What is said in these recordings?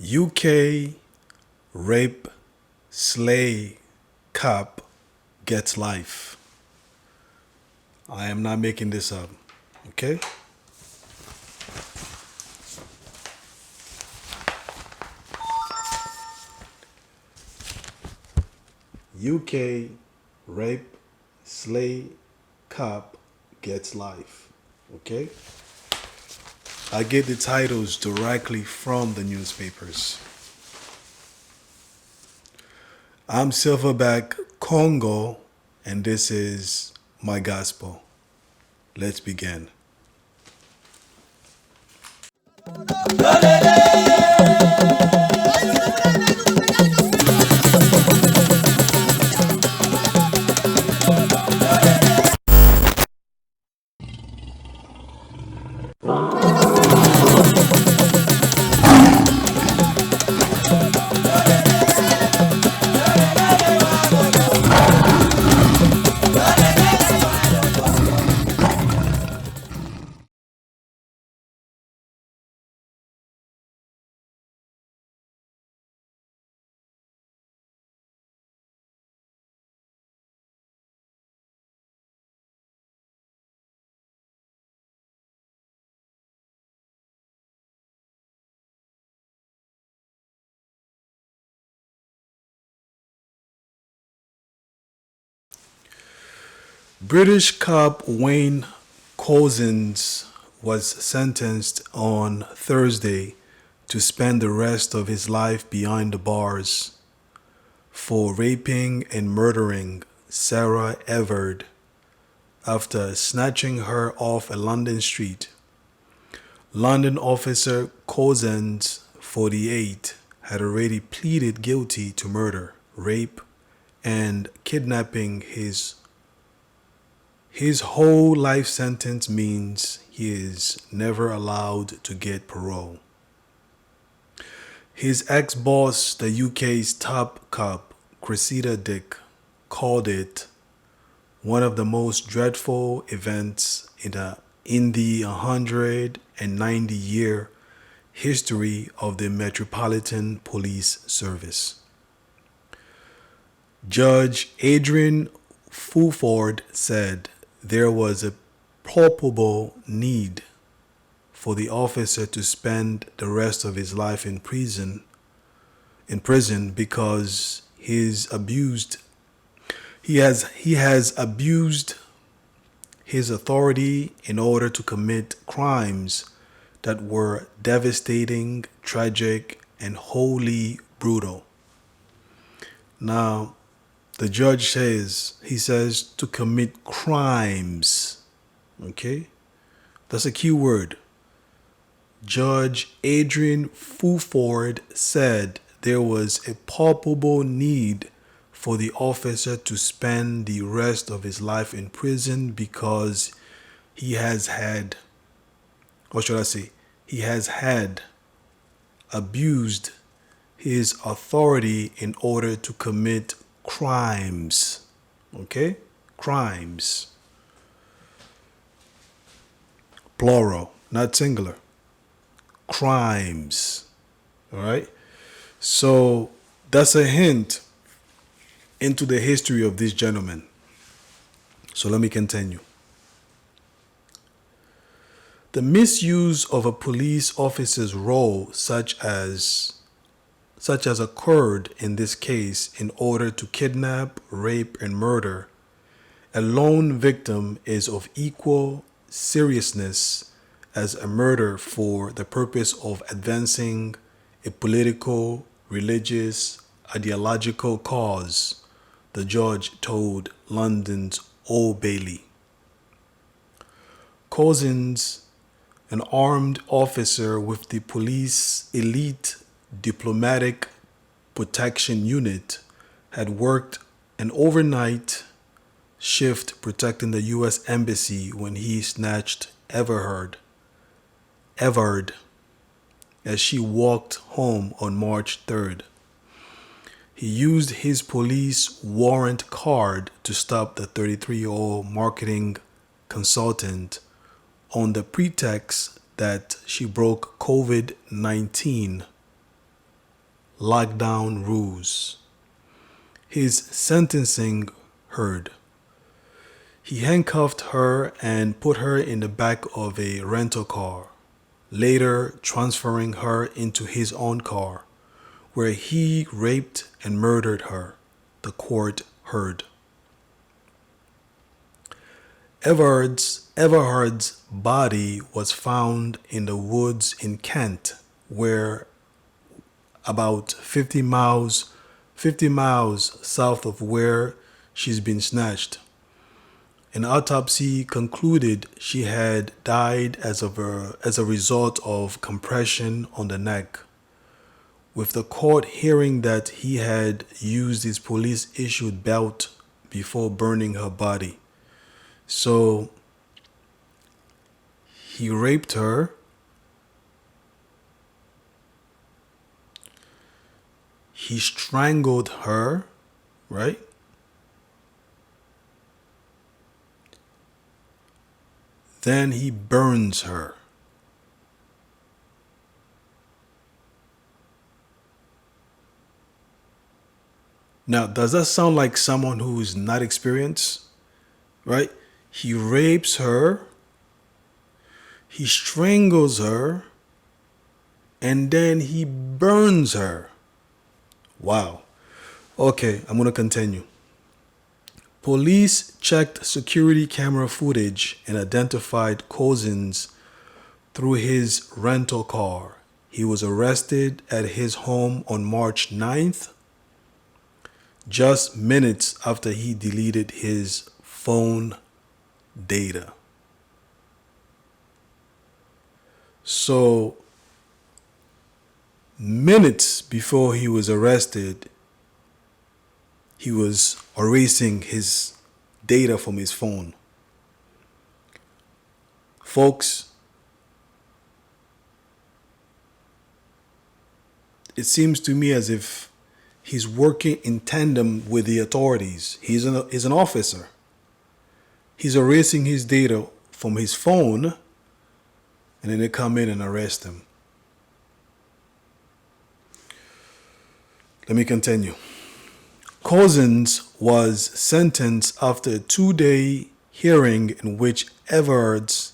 UK rape slay cop gets life. I am not making this up. Okay? UK rape slay cop gets life. Okay? I get the titles directly from the newspapers. I'm Silverback Kongo, and this is my gospel. Let's begin. British cop Wayne Couzens was sentenced on Thursday to spend the rest of his life behind the bars for raping and murdering Sarah Everard after snatching her off a London street. London officer Couzens, 48, had already pleaded guilty to murder, rape, and kidnapping. His whole life sentence means he is never allowed to get parole. His ex-boss, the UK's top cop, Cressida Dick, called it one of the most dreadful events in the 190-year history of the Metropolitan Police Service. Judge Adrian Fulford said there was a palpable need for the officer to spend the rest of his life in prison because he has abused his authority in order to commit crimes that were devastating, tragic, and wholly brutal. Now, the judge says to commit crimes. Okay? That's a key word. Judge Adrian Fulford said there was a palpable need for the officer to spend the rest of his life in prison because he has had abused his authority in order to commit crimes. Okay? Crimes. Plural, not singular. Crimes. All right? So that's a hint into the history of this gentleman. So let me continue. The misuse of a police officer's role, such as occurred in this case in order to kidnap, rape, and murder a lone victim, is of equal seriousness as a murder for the purpose of advancing a political, religious, ideological cause, the judge told London's Old Bailey. Couzens, an armed officer with the police elite diplomatic protection unit, had worked an overnight shift protecting the U.S. Embassy when he snatched Everard as she walked home on March 3rd. He used his police warrant card to stop the 33-year-old marketing consultant on the pretext that she broke COVID-19 lockdown rules. His sentencing heard. He handcuffed her and put her in the back of a rental car, later transferring her into his own car, where he raped and murdered her, the court heard. Everhard's body was found in the woods in Kent, where about 50 miles south of where she's been snatched. An autopsy concluded she had died as a result of compression on the neck, with the court hearing that he had used his police-issued belt before burning her body. So he raped her. He strangled her, right? Then he burns her. Now, does that sound like someone who is not experienced? Right? He rapes her, he strangles her, and then he burns her. Wow. Okay, I'm going to continue. Police checked security camera footage and identified Cousins through his rental car. He was arrested at his home on March 9th, just minutes after he deleted his phone data. So, minutes before he was arrested, he was erasing his data from his phone. Folks, it seems to me as if he's working in tandem with the authorities. He's an officer. He's erasing his data from his phone, and then they come in and arrest him. Let me continue. Cousins was sentenced after a 2-day hearing in which Everhard's,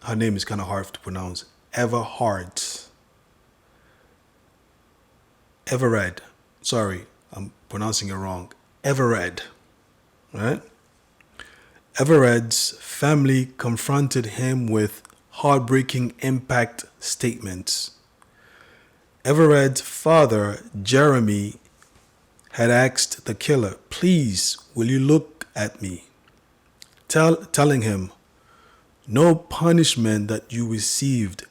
her name is kind of hard to pronounce, Everhard, sorry, I'm pronouncing it wrong, Everhard, right? Everhard's family confronted him with heartbreaking impact statements. Everhard's father, Jeremy, had asked the killer, "Please, will you look at me?" Telling him, "No punishment that you received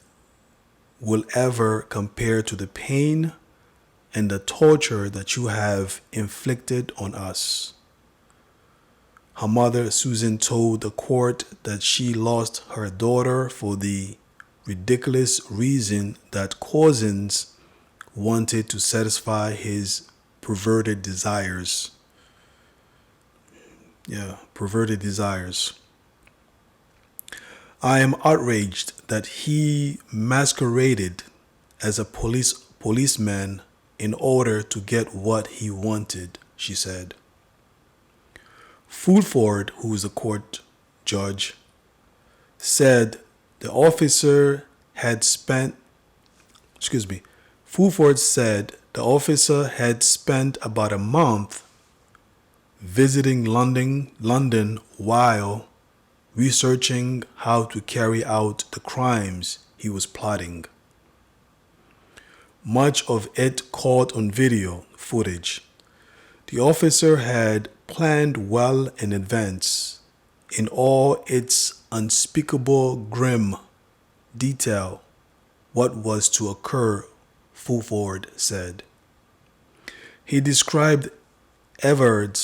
will ever compare to the pain and the torture that you have inflicted on us." Her mother, Susan, told the court that she lost her daughter for the ridiculous reason that Cousins wanted to satisfy his perverted desires. Perverted desires. "I am outraged that he masqueraded as a policeman in order to get what he wanted," she said. Fulford, who is a court judge, said the officer had spent, Fulford said the officer had spent about a month visiting London while researching how to carry out the crimes he was plotting. Much of it caught on video footage. The officer had planned well in advance, in all its unspeakable grim detail, what was to occur, Fulford said. He described Everard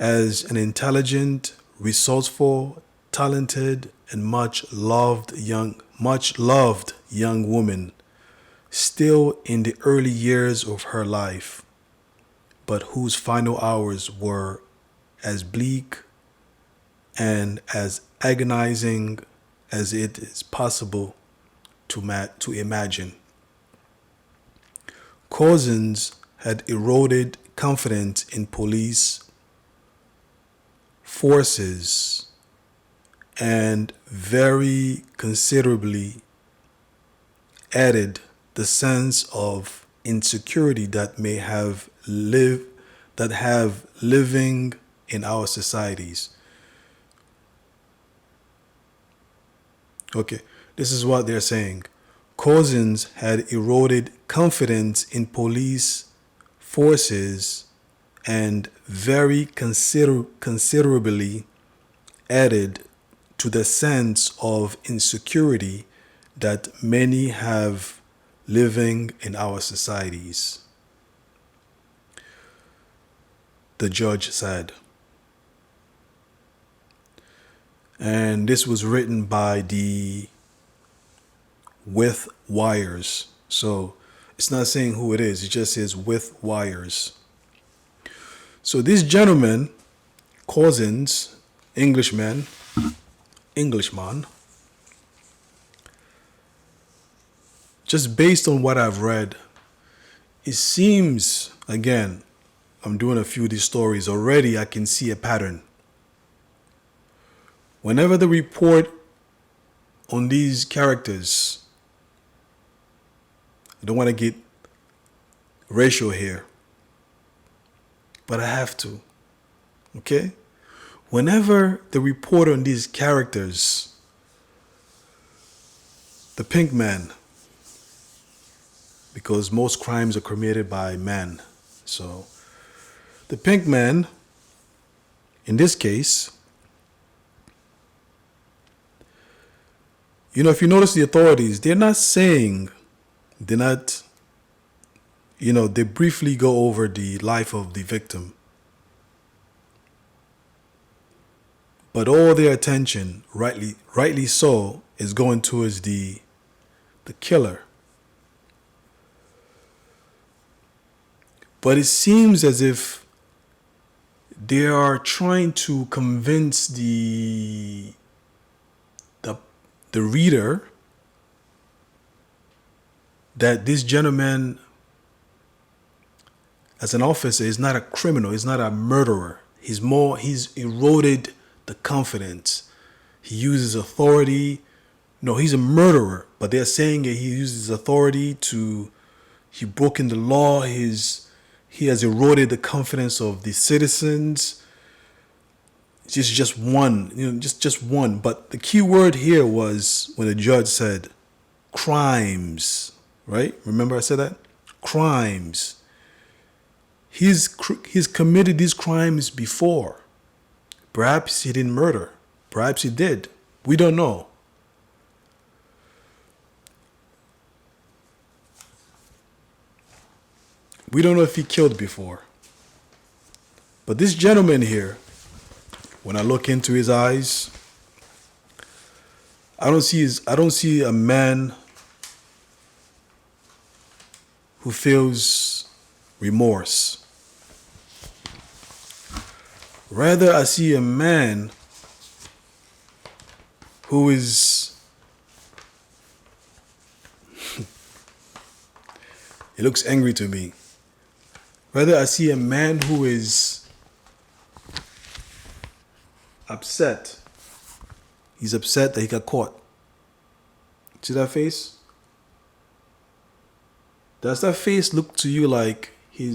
as an intelligent, resourceful, talented, and much loved young woman, still in the early years of her life, but whose final hours were as bleak and as agonizing as it is possible to imagine. Cousins had eroded confidence in police forces and very considerably added the sense of insecurity that have living in our societies. Okay, this is what they're saying. Cousins had eroded confidence in police forces and very considerably added to the sense of insecurity that many have living in our societies. The judge said. And this was written by the With Wires. So it's not saying who it is, it just says With Wires. So this gentleman, Cousins, Englishman, just based on what I've read, it seems, again, I'm doing a few of these stories already, I can see a pattern. Whenever the report on these characters, I don't want to get racial here, but I have to, okay? Whenever the report on these characters, the pink man, because most crimes are committed by men, so the pink man, in this case, if you notice the authorities, they briefly go over the life of the victim. But all their attention, rightly so, is going towards the killer. But it seems as if they are trying to convince the reader that this gentleman, as an officer, is not a criminal, he's not a murderer. He's eroded the confidence. He uses authority. No, he's a murderer, but they're saying that he uses authority he broke in the law, he has eroded the confidence of the citizens. Just one, just one. But the key word here was when the judge said crimes, right? Remember I said that? Crimes. He's committed these crimes before. Perhaps he didn't murder. Perhaps he did. We don't know. We don't know if he killed before. But this gentleman here, when I look into his eyes, I don't see a man who feels remorse. Rather, I see a man who is he looks angry to me. Rather, I see a man who is upset. He's upset that he got caught. See that face? Does that face look to you like he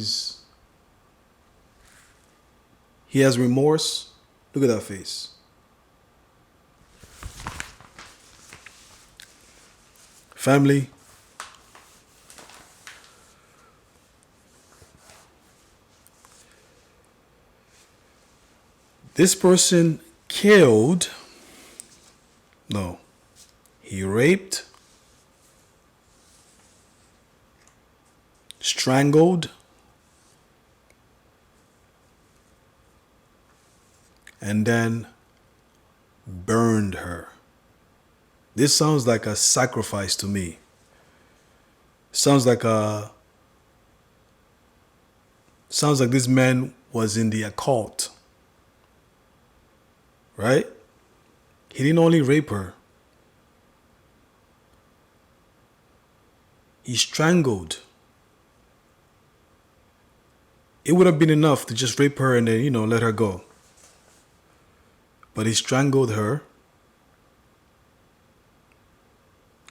has remorse? Look at that face. Family, this person killed, no, he raped, strangled, and then burned her. This sounds like a sacrifice to me. Sounds like this man was in the occult. Right? He didn't only rape her. He strangled. It would have been enough to just rape her and then, let her go. But he strangled her.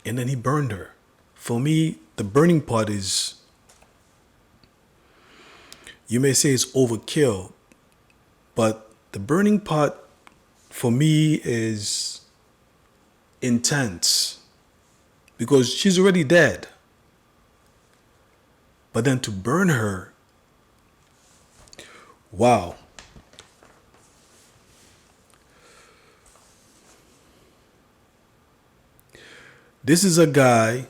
And then he burned her. For me, the burning part is, you may say it's overkill, but the burning part for me is intense because she's already dead. But then to burn her, wow. This is a guy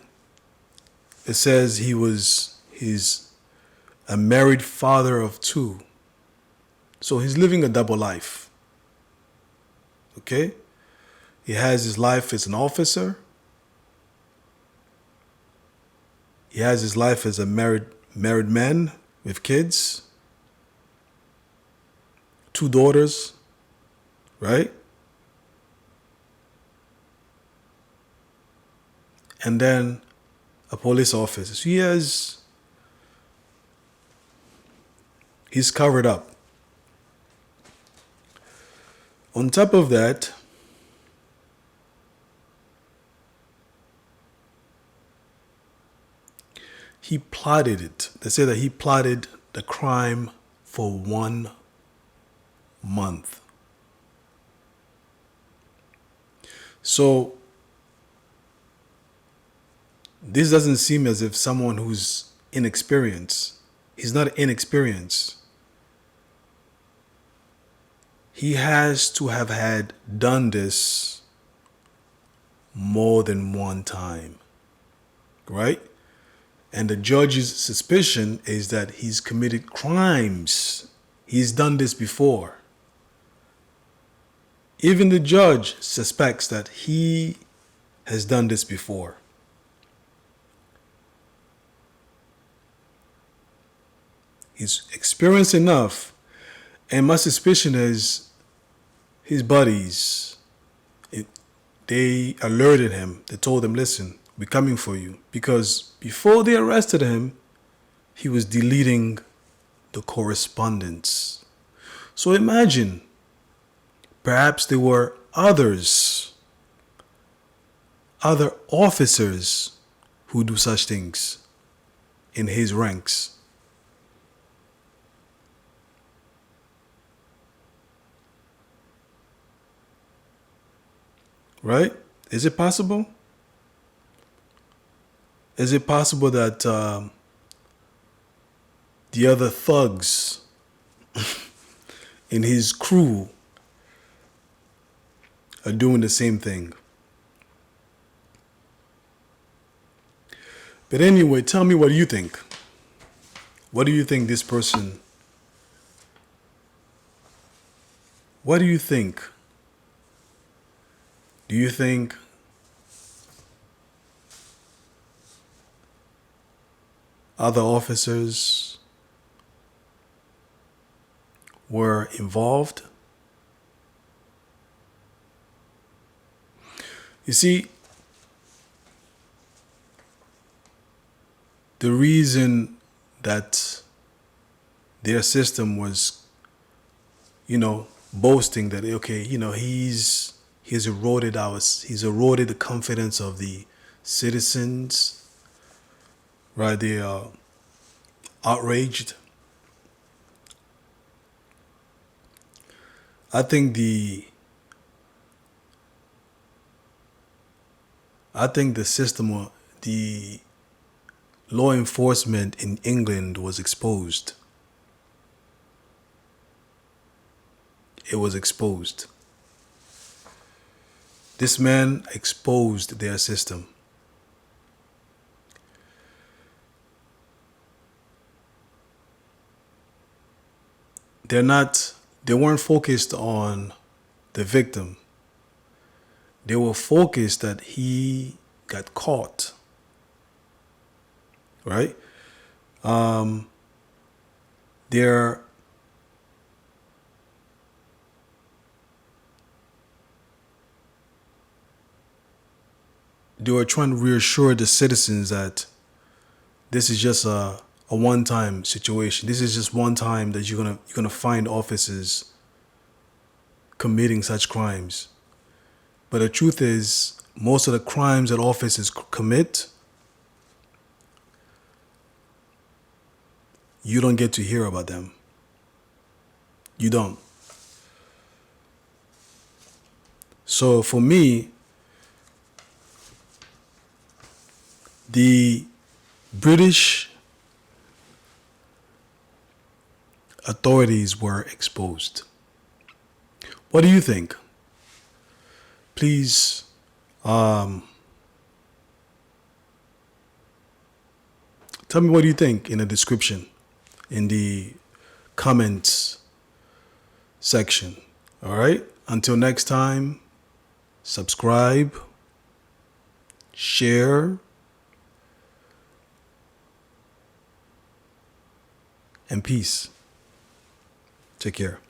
that says he's a married father of 2. So he's living a double life. Okay? He has his life as an officer. He has his life as a married man with kids. 2 daughters, right? And then a police officer. So he's covered up. On top of that, he plotted it. They say that he plotted the crime for 1 month. So this doesn't seem as if someone who's inexperienced. He's not inexperienced. He has to have had done this more than one time, right? And the judge's suspicion is that he's committed crimes. He's done this before. Even the judge suspects that he has done this before. He's experienced enough, and my suspicion is his buddies, they alerted him. They told him, listen, we're coming for you. Because before they arrested him, he was deleting the correspondence. So imagine, perhaps there were other officers who do such things in his ranks. Right? Is it possible? Is it possible that the other thugs in his crew are doing the same thing? But anyway, tell me, what do you think? What do you think this person... What do you think? Do you think other officers were involved? You see, the reason that their system was, boasting that, okay, he's eroded the confidence of the citizens, right? They are outraged. I think the system, the law enforcement in England was exposed. It was exposed. This man exposed their system. They weren't focused on the victim. They were focused that he got caught. Right? They were trying to reassure the citizens that this is just a one-time situation. This is just one time that you're gonna find officers committing such crimes. But the truth is, most of the crimes that officers commit, you don't get to hear about them. You don't. So for me, the British authorities were exposed. What do you think? Please tell me what you think in the description, in the comments section. All right? Until next time, subscribe, share, and peace. Take care.